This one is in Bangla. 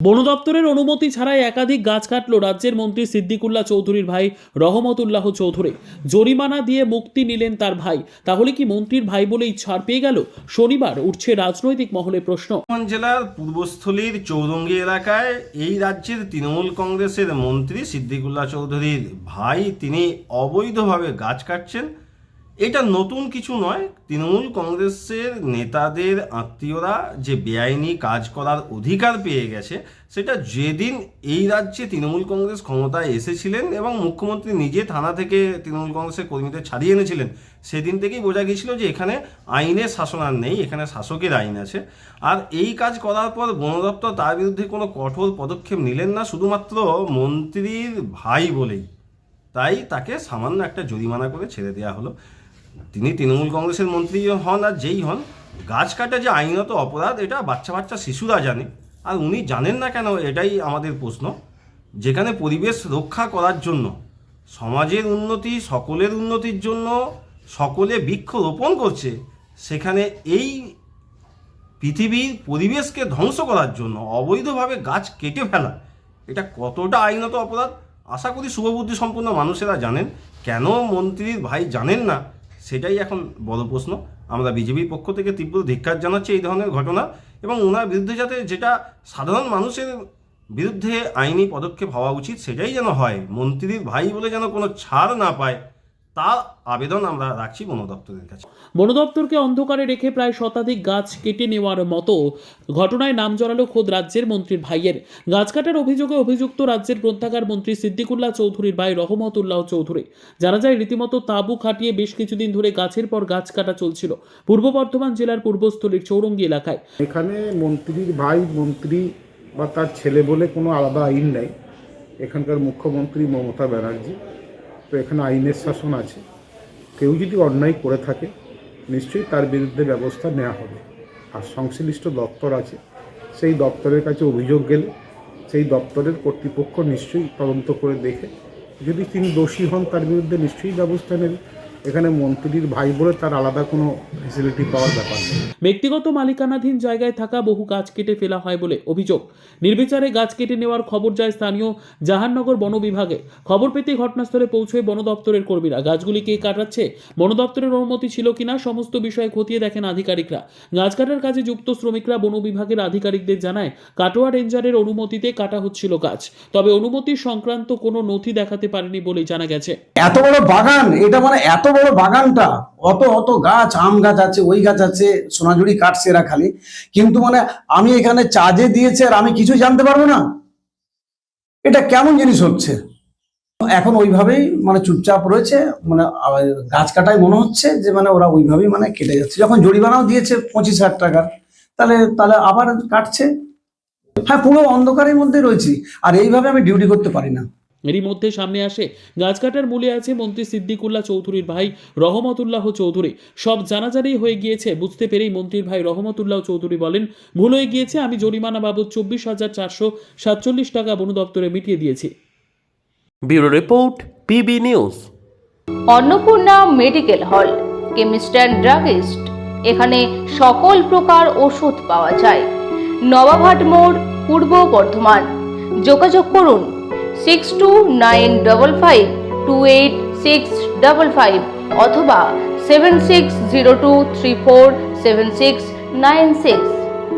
বন দপ্তরের অনুমতি ছাড়াই একাধিক গাছ কাটল রাজ্যের মন্ত্রী সিদ্দিকুল্লাহ চৌধুরীর ভাই রহমতুল্লাহ চৌধুরী। জরিমানা দিয়ে মুক্তি নিলেন তার ভাই। তাহলে কি মন্ত্রীর ভাই বলেই ছাড় পেয়ে গেল? শনিবার উঠছে রাজনৈতিক মহলে প্রশ্ন। জেলার পূর্বস্থলীর চৌরঙ্গি এলাকায় এই রাজ্যের তৃণমূল কংগ্রেসের মন্ত্রী সিদ্দিকুল্লাহ চৌধুরীর ভাই তিনি অবৈধভাবে গাছ কাটছেন। এটা নতুন কিছু নয়। তৃণমূল কংগ্রেসের নেতাদের আত্মীয়রা যে বেআইনি কাজ করার অধিকার পেয়ে গেছে, সেটা যেদিন এই রাজ্যে তৃণমূল কংগ্রেস ক্ষমতায় এসেছিলেন এবং মুখ্যমন্ত্রী নিজে থানা থেকে তৃণমূল কংগ্রেসের কর্মীদের ছাড়িয়ে এনেছিলেন, সেদিন থেকেই বোঝা গিয়েছিল যে এখানে আইনের শাসন আর নেই, এখানে শাসকের আইন আছে। আর এই কাজ করার পর বন দপ্তর তার বিরুদ্ধে কোনো কঠোর পদক্ষেপ নিলেন না, শুধুমাত্র মন্ত্রীর ভাই বলেই। তাই তাকে সামান্য একটা জরিমানা করে ছেড়ে দেওয়া হলো। তিনি তৃণমূল কংগ্রেসের মন্ত্রী হন আর যেই হন, গাছ কাটা যে আইনত অপরাধ এটা বাচ্চা বাচ্চা শিশুরা জানে, আর উনি জানেন না কেন, এটাই আমাদের প্রশ্ন। যেখানে পরিবেশ রক্ষা করার জন্য, সমাজের উন্নতি, সকলের উন্নতির জন্য সকলে বৃক্ষ রোপণ করছে, সেখানে এই পৃথিবীর পরিবেশকে ধ্বংস করার জন্য অবৈধভাবে গাছ কেটে ফেলা, এটা কতটা আইনত অপরাধ আশা করি শুভবুদ্ধি সম্পন্ন মানুষেরা জানেন। কেন মন্ত্রীর ভাই জানেন না, সেটাই এখন বড় প্রশ্ন। আমরা বিজেপির পক্ষ থেকে তীব্র ধিক্কার জানাচ্ছি এই ধরনের ঘটনা, এবং ওনার বিরুদ্ধে যাতে যেটা সাধারণ মানুষের বিরুদ্ধে আইনি পদক্ষেপ হওয়া উচিত সেটাই যেন হয়। মন্ত্রীর ভাই বলে যেন কোনো ছাড় না পায়, তার আবেদন আমরা রাখছি বন দপ্তরের কাছে। বন দপ্তরকে অন্ধকারে রেখে প্রায় শতাধিক গাছ কেটে নেওয়ার মতো ঘটনায় নাম জড়ালো খোদ রাজ্যের মন্ত্রীর ভাইয়ের। গাছ কাটার অভিযোগে অভিযুক্ত রাজ্যের গ্রন্থাগার মন্ত্রী সিদ্দিকুল্লাহ চৌধুরীর ভাই রহমতুল্লাহ চৌধুরী। জানা যায় রীতিমতো তাঁবু খাটিয়ে বেশ কিছুদিন ধরে গাছের পর গাছ কাটা চলছিল পূর্ব বর্ধমান জেলার পূর্বস্থলীর চৌরঙ্গি এলাকায়। এখানে মন্ত্রীর ভাই মন্ত্রী বা তার ছেলে বলে কোনো আলাদা আইন নেই। এখানকার মুখ্যমন্ত্রী মমতা ব্যানার্জি, তো এখানে আইনের শাসন আছে। কেউ যদি অন্যায় করে থাকে নিশ্চয়ই তার বিরুদ্ধে ব্যবস্থা নেওয়া হবে। আর সংশ্লিষ্ট দপ্তর আছে, সেই দপ্তরের কাছে অভিযোগ গেলে সেই দপ্তরের কর্তৃপক্ষ নিশ্চয়ই তদন্ত করে দেখে যদি তিনি দোষী হন তার বিরুদ্ধে নিশ্চয়ই ব্যবস্থা নেবে। এখানে মন্ত্রীর ভাই বলে তার আলাদা কোনো ফ্যাসিলিটি পাওয়ার ব্যাপার নেই। ব্যক্তিগত মালিকানাধীন জায়গায় থাকা বহু গাছ কেটে ফেলা হয় বলে অভিযোগ। নির্বিচারে গাছ কেটে নেওয়ার খবর যায় স্থানীয় জাহাননগর বন বিভাগে। খবর পেতে ঘটনাস্থলে পৌঁছয় বন দপ্তরের কর্মীরা। গাছগুলি কে কাটাচ্ছে, বন দপ্তরের অনুমতি ছিল কিনা, সমস্ত বিষয়ে খতিয়ে দেখেন আধিকারিকরা। গাছ কাটার কাজে যুক্ত শ্রমিকরা বন বিভাগের আধিকারিকদের জানায় কাটোয়া রেঞ্জারের অনুমতিতে কাটা হচ্ছিল গাছ, তবে অনুমতি সংক্রান্ত কোনো নথি দেখাতে পারেনি বলেই জানা গেছে। এত বড় বাগান, এটা মানে এত বড় বাগানটা, অত অত গাছ, আম গাছ আছে, ওই গাছ আছে, সোনাঝুরি কাটছে এরা খালি, কিন্তু মানে আমি এখানে চার্জে দিয়েছে আর আমি কিছু জানতে পারবো না, এটা কেমন জিনিস হচ্ছে? এখন ওইভাবেই মানে চুপচাপ রয়েছে, মানে গাছ কাটায় মনে হচ্ছে যে মানে ওরা ওইভাবেই মানে কেটে যাচ্ছে। যখন জরিমানাও দিয়েছে 25,000 টাকার, তাহলে তাহলে আবার কাটছে। হ্যাঁ, পুরো অন্ধকারের মধ্যে রয়েছি, আর এইভাবে আমি ডিউটি করতে পারি না। এরই মধ্যে সামনে আসে গাছ কাটার মূলে আছে মন্ত্রী সিদ্দিকুল্লাহ চৌধুরীর ভাই রহমতুল্লাহ চৌধুরী। সব জানাজানি হয়ে গিয়েছে বুঝতে পেরেই মন্ত্রীর ভাই রহমতুল্লাহ চৌধুরী বলেন, ভুল হয়ে গিয়েছে, আমি জরিমানা বাবদ 24,447 টাকা বন দপ্তরে মিটিয়ে দিয়েছি। Bureau report, PB news. Annapurna medical hall, chemist and druggist. এখানে সকল প্রকার ওষুধ পাওয়া যায়। নবাবহাট মোড়, পূর্ব বর্ধমান। যোগাযোগ করুন 6295528655 অথবা 7602347696।